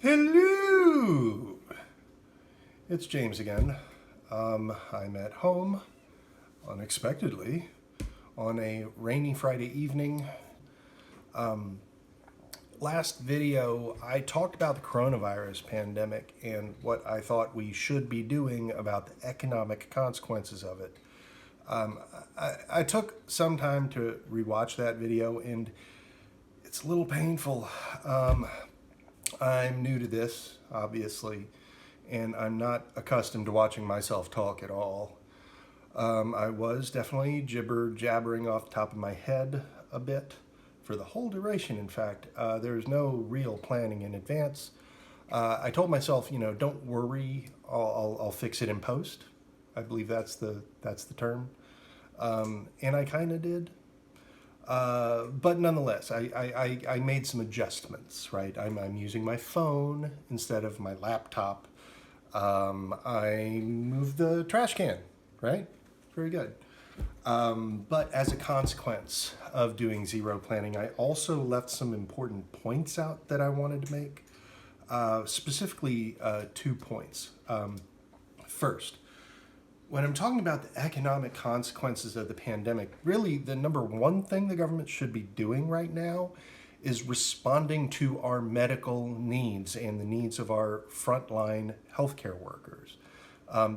Hello! It's James again. I'm at home, unexpectedly, on a rainy Friday evening. Last video, I talked about the coronavirus pandemic and what I thought we should be doing about the economic consequences of it. I took some time to rewatch that video, and it's a little painful. I'm new to this, obviously, and I'm not accustomed to watching myself talk at all. I was definitely jabbering off the top of my head a bit for the whole duration, in fact. There's no real planning in advance. I told myself, don't worry, I'll fix it in post. I believe that's the term. And I kind of did. But nonetheless, I made some adjustments, right? I'm using my phone instead of my laptop. I moved the trash can, right? Very good. But as a consequence of doing zero planning, I also left some important points out that I wanted to make. Specifically, 2 points. First, when I'm talking about the economic consequences of the pandemic, really the number one thing the government should be doing right now is responding to our medical needs and the needs of our frontline healthcare workers.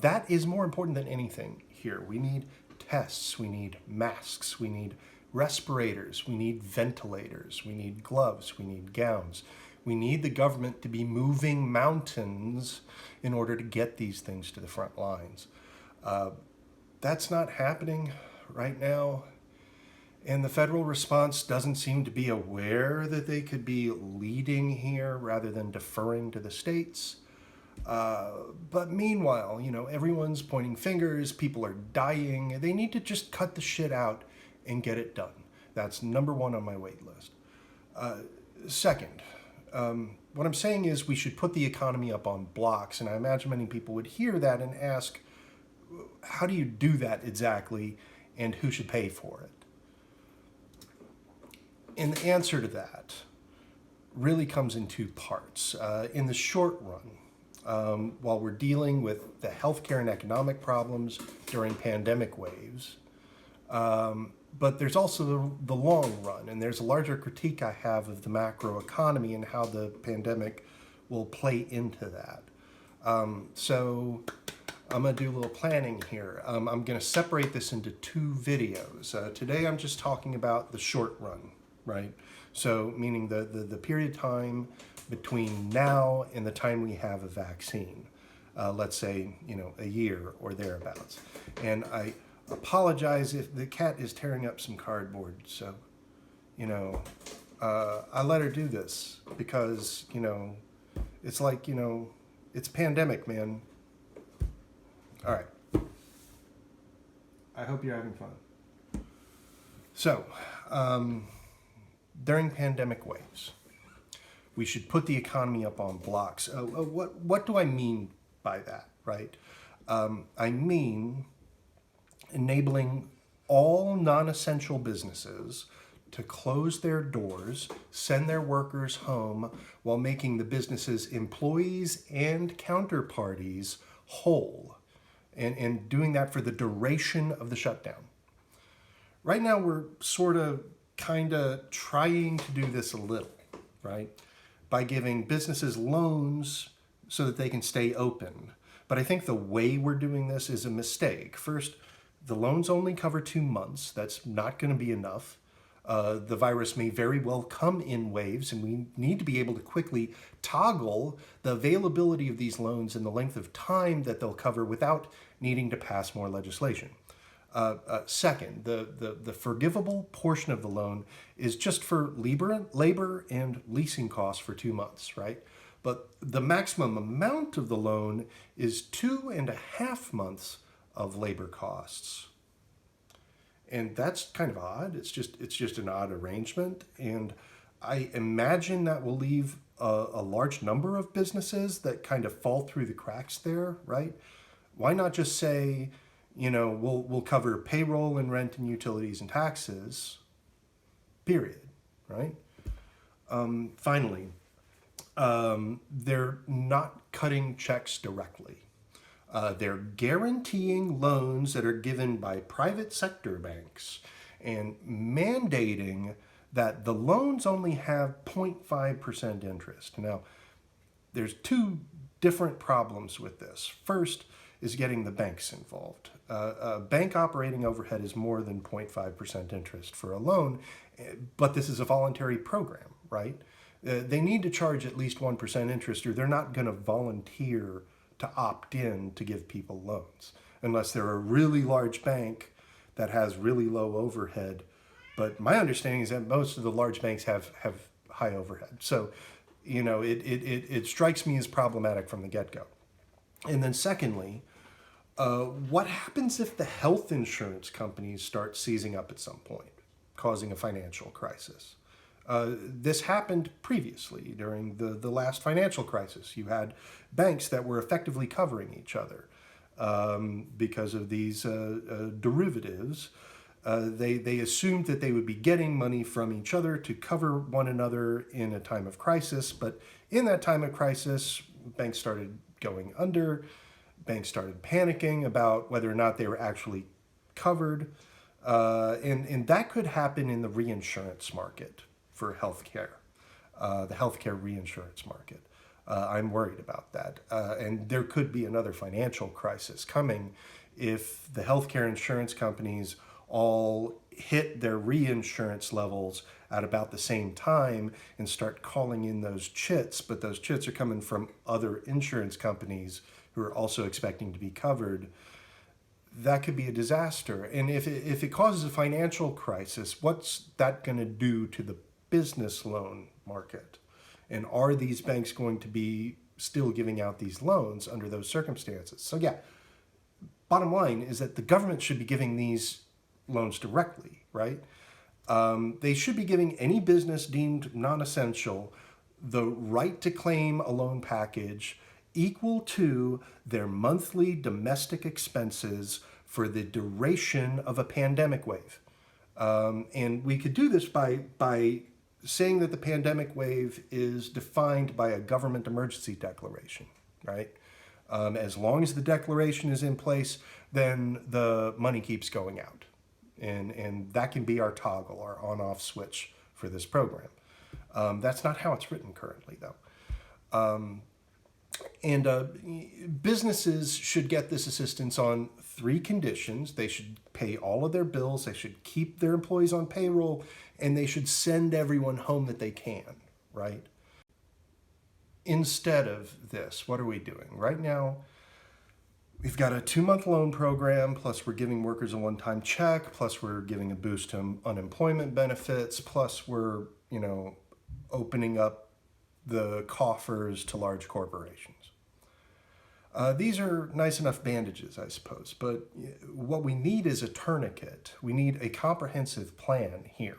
That is more important than anything here. We need tests, we need masks, we need respirators, we need ventilators, we need gloves, we need gowns. We need the government to be moving mountains in order to get these things to the front lines. That's not happening right now. And the federal response doesn't seem to be aware that they could be leading here rather than deferring to the states. But meanwhile, everyone's pointing fingers, people are dying. They need to just cut the shit out and get it done. That's number one on my wait list. Second, what I'm saying is we should put the economy up on blocks. And I imagine many people would hear that and ask, how do you do that exactly, and who should pay for it? And the answer to that really comes in two parts. In the short run, while we're dealing with the healthcare and economic problems during pandemic waves, but there's also the long run, and there's a larger critique I have of the macro economy and how the pandemic will play into that. So I'm going to do a little planning here. I'm going to separate this into two videos. Today I'm just talking about the short run, right? So meaning the period of time between now and the time we have a vaccine. Let's say, a year or thereabouts. And I apologize if the cat is tearing up some cardboard. So, I let her do this because, it's like, it's pandemic, man. All right. I hope you're having fun. So, during pandemic waves, we should put the economy up on blocks. What do I mean by that, right? I mean enabling all non-essential businesses to close their doors, send their workers home, while making the business's employees and counterparties whole. And doing that for the duration of the shutdown. Right now, we're kind of trying to do this a little, right? By giving businesses loans so that they can stay open. But I think the way we're doing this is a mistake. First, the loans only cover 2 months. That's not going to be enough. The virus may very well come in waves, and we need to be able to quickly toggle the availability of these loans and the length of time that they'll cover without needing to pass more legislation. Second, the forgivable portion of the loan is just for labor and leasing costs for 2 months, right? But the maximum amount of the loan is 2.5 months of labor costs. And that's kind of odd. It's just an odd arrangement. And I imagine that will leave a large number of businesses that kind of fall through the cracks there, right? Why not just say, we'll cover payroll and rent and utilities and taxes, period, right? Finally, They're not cutting checks directly. They're guaranteeing loans that are given by private sector banks and mandating that the loans only have 0.5% interest. Now, there's two different problems with this. First is getting the banks involved. Bank operating overhead is more than 0.5% interest for a loan, but this is a voluntary program, right? They need to charge at least 1% interest, or they're not going to volunteer to opt in to give people loans unless they're a really large bank that has really low overhead. But my understanding is that most of the large banks have high overhead. So, it strikes me as problematic from the get-go. And then secondly, what happens if the health insurance companies start seizing up at some point, causing a financial crisis? This happened previously during the last financial crisis. You had banks that were effectively covering each other because of these derivatives. They assumed that they would be getting money from each other to cover one another in a time of crisis. But in that time of crisis, banks started going under. Banks started panicking about whether or not they were actually covered. And that could happen in the reinsurance market for healthcare, the healthcare reinsurance market. I'm worried about that. And there could be another financial crisis coming if the healthcare insurance companies all hit their reinsurance levels at about the same time and start calling in those chits, but those chits are coming from other insurance companies who are also expecting to be covered. That could be a disaster. And if it causes a financial crisis, what's that going to do to the business loan market? And are these banks going to be still giving out these loans under those circumstances? So yeah, bottom line is that the government should be giving these loans directly, right? They should be giving any business deemed non-essential the right to claim a loan package equal to their monthly domestic expenses for the duration of a pandemic wave. And we could do this by saying that the pandemic wave is defined by a government emergency declaration, right? As long as the declaration is in place, then the money keeps going out. And that can be our toggle, our on-off switch for this program. That's not how it's written currently, though. Businesses should get this assistance on 3 conditions. They should pay all of their bills, they should keep their employees on payroll, and they should send everyone home that they can, right? Instead of this, what are we doing? Right now, we've got a 2-month loan program, plus we're giving workers a one-time check, plus we're giving a boost to unemployment benefits, plus we're, opening up the coffers to large corporations. These are nice enough bandages, I suppose, but what we need is a tourniquet. We need a comprehensive plan here.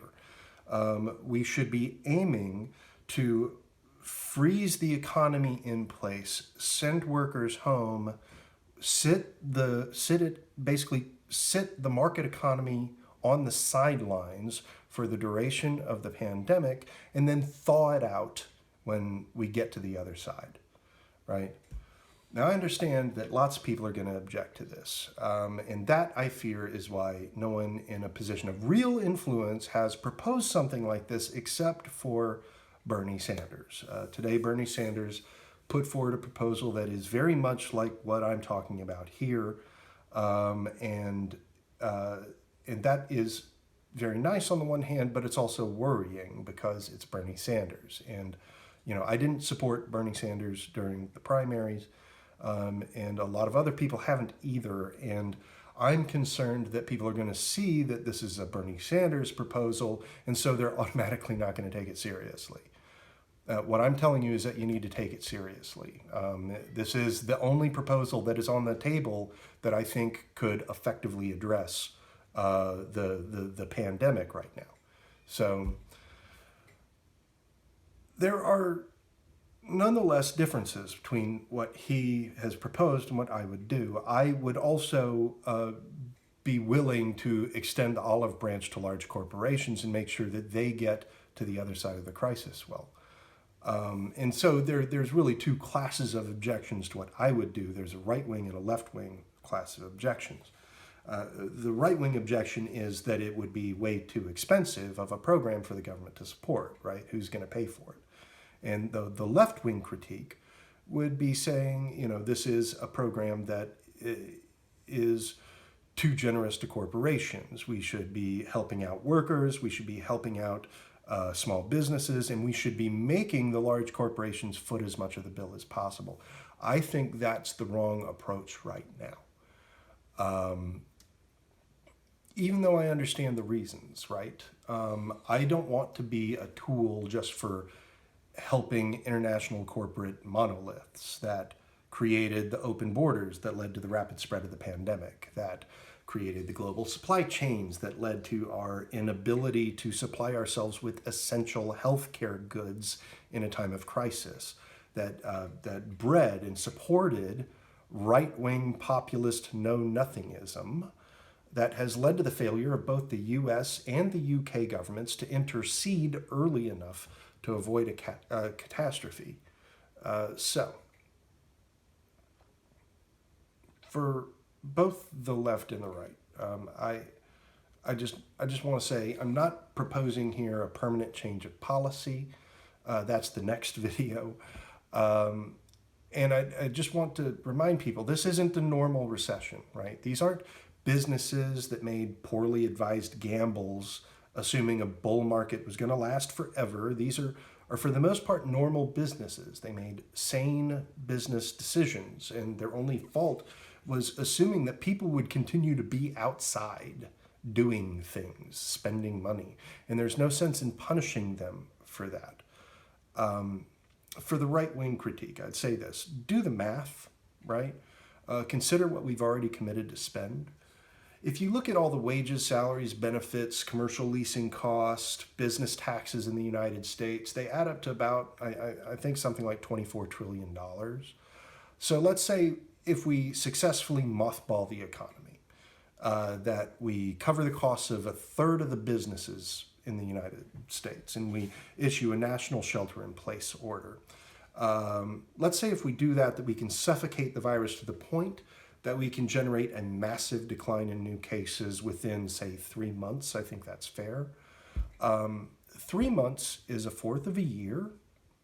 We should be aiming to freeze the economy in place, send workers home, sit the market economy on the sidelines for the duration of the pandemic, and then thaw it out when we get to the other side, right? Now, I understand that lots of people are going to object to this, and that, I fear, is why no one in a position of real influence has proposed something like this except for Bernie Sanders. Today, Bernie Sanders put forward a proposal that is very much like what I'm talking about here, and that is very nice on the one hand, but it's also worrying because it's Bernie Sanders. And, I didn't support Bernie Sanders during the primaries, and a lot of other people haven't either. And I'm concerned that people are going to see that this is a Bernie Sanders proposal, and so they're automatically not going to take it seriously. What I'm telling you is that you need to take it seriously. This is the only proposal that is on the table that I think could effectively address the pandemic right now. So there are nonetheless differences between what he has proposed and what I would do. I would also be willing to extend the olive branch to large corporations and make sure that they get to the other side of the crisis well. And so there's really two classes of objections to what I would do. There's a right wing and a left wing class of objections. The right wing objection is that it would be way too expensive of a program for the government to support, right? Who's going to pay for it? And the left wing critique would be saying, this is a program that is too generous to corporations. We should be helping out workers, we should be helping out small businesses, and we should be making the large corporations foot as much of the bill as possible. I think that's the wrong approach right now. Even though I understand the reasons, right? I don't want to be a tool just for helping international corporate monoliths that created the open borders that led to the rapid spread of the pandemic, that created the global supply chains that led to our inability to supply ourselves with essential healthcare goods in a time of crisis, that bred and supported right-wing populist know-nothingism that has led to the failure of both the US and the UK governments to intercede early enough to avoid a catastrophe. So, for both the left and the right, I just want to say I'm not proposing here a permanent change of policy. That's the next video. And I just want to remind people, this isn't a normal recession, right? These aren't businesses that made poorly advised gambles assuming a bull market was going to last forever. These are for the most part normal businesses. They made sane business decisions, and their only fault was assuming that people would continue to be outside doing things, spending money, and there's no sense in punishing them for that. For the right-wing critique, I'd say this: do the math, right? Consider what we've already committed to spend. If you look at all the wages, salaries, benefits, commercial leasing cost, business taxes in the United States, they add up to about, I think, something like $24 trillion. So let's say if we successfully mothball the economy, that we cover the costs of a third of the businesses in the United States, and we issue a national shelter-in-place order. Let's say if we do that we can suffocate the virus to the point that we can generate a massive decline in new cases within, say, 3 months. I think that's fair. 3 months is a fourth of a year.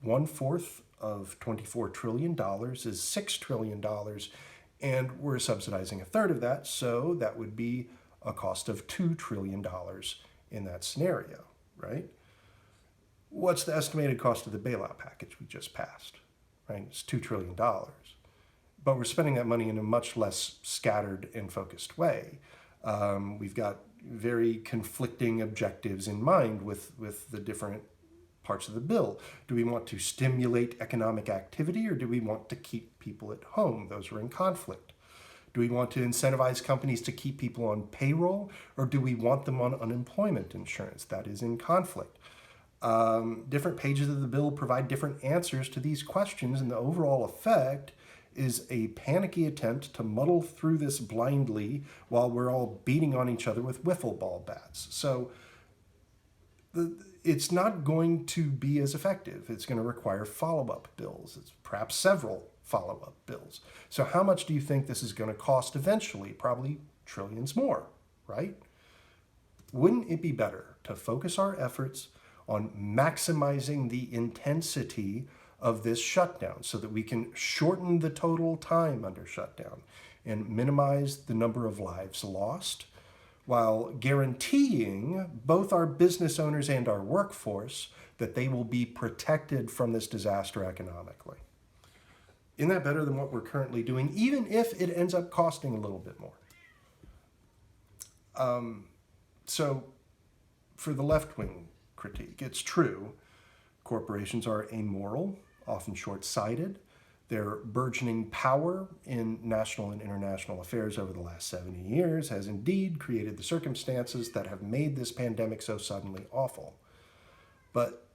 1/4 of $24 trillion is $6 trillion, and we're subsidizing a third of that, so that would be a cost of $2 trillion in that scenario, right? What's the estimated cost of the bailout package we just passed, right? It's $2 trillion. But we're spending that money in a much less scattered and focused way. We've got very conflicting objectives in mind with the different parts of the bill. Do we want to stimulate economic activity, or do we want to keep people at home? Those are in conflict. Do we want to incentivize companies to keep people on payroll, or do we want them on unemployment insurance? That is in conflict. Different pages of the bill provide different answers to these questions, and the overall effect is a panicky attempt to muddle through this blindly while we're all beating on each other with wiffle ball bats. So it's not going to be as effective. It's going to require follow-up bills. It's perhaps several follow-up bills. So how much do you think this is going to cost eventually? Probably trillions more, right? Wouldn't it be better to focus our efforts on maximizing the intensity of this shutdown so that we can shorten the total time under shutdown and minimize the number of lives lost, while guaranteeing both our business owners and our workforce that they will be protected from this disaster economically? Isn't that better than what we're currently doing, even if it ends up costing a little bit more? So for the left-wing critique, it's true. Corporations are amoral, often short-sighted. Their burgeoning power in national and international affairs over the last 70 years has indeed created the circumstances that have made this pandemic so suddenly awful. But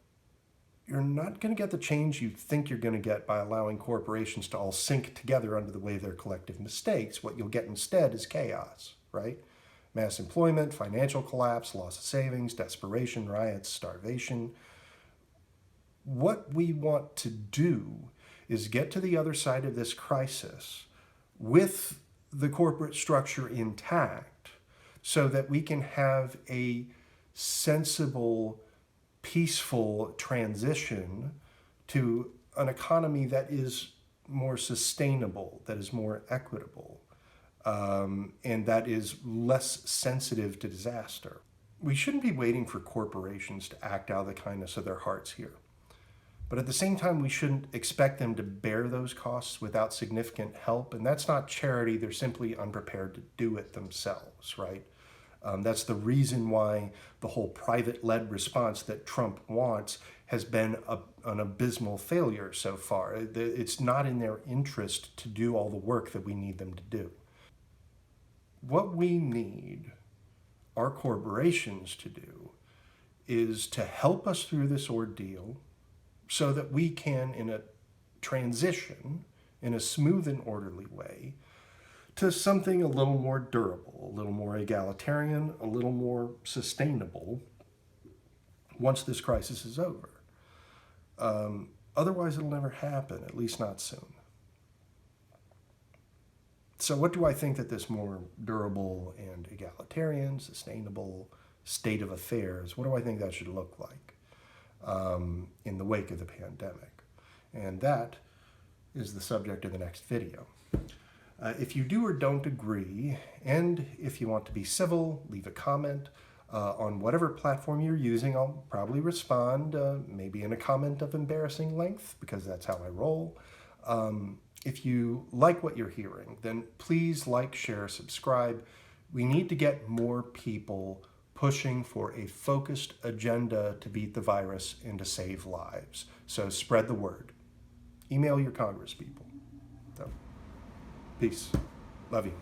you're not going to get the change you think you're going to get by allowing corporations to all sink together under the weight of their collective mistakes. What you'll get instead is chaos, right? Mass employment, financial collapse, loss of savings, desperation, riots, starvation. What we want to do is get to the other side of this crisis with the corporate structure intact so that we can have a sensible, peaceful transition to an economy that is more sustainable, that is more equitable, and that is less sensitive to disaster. We shouldn't be waiting for corporations to act out of the kindness of their hearts here. But at the same time, we shouldn't expect them to bear those costs without significant help. And that's not charity, they're simply unprepared to do it themselves, right? That's the reason why the whole private-led response that Trump wants has been an abysmal failure so far. It's not in their interest to do all the work that we need them to do. What we need our corporations to do is to help us through this ordeal so that we can, in a transition, in a smooth and orderly way, to something a little more durable, a little more egalitarian, a little more sustainable once this crisis is over. Otherwise, it'll never happen, at least not soon. So what do I think that this more durable and egalitarian, sustainable state of affairs, what do I think that should look like in the wake of the pandemic? And that is the subject of the next video. If you do or don't agree, and if you want to be civil, leave a comment on whatever platform you're using. I'll probably respond, maybe in a comment of embarrassing length, because that's how I roll. If you like what you're hearing, then please like, share, subscribe. We need to get more people pushing for a focused agenda to beat the virus and to save lives. So spread the word. Email your congresspeople. So, peace. Love you.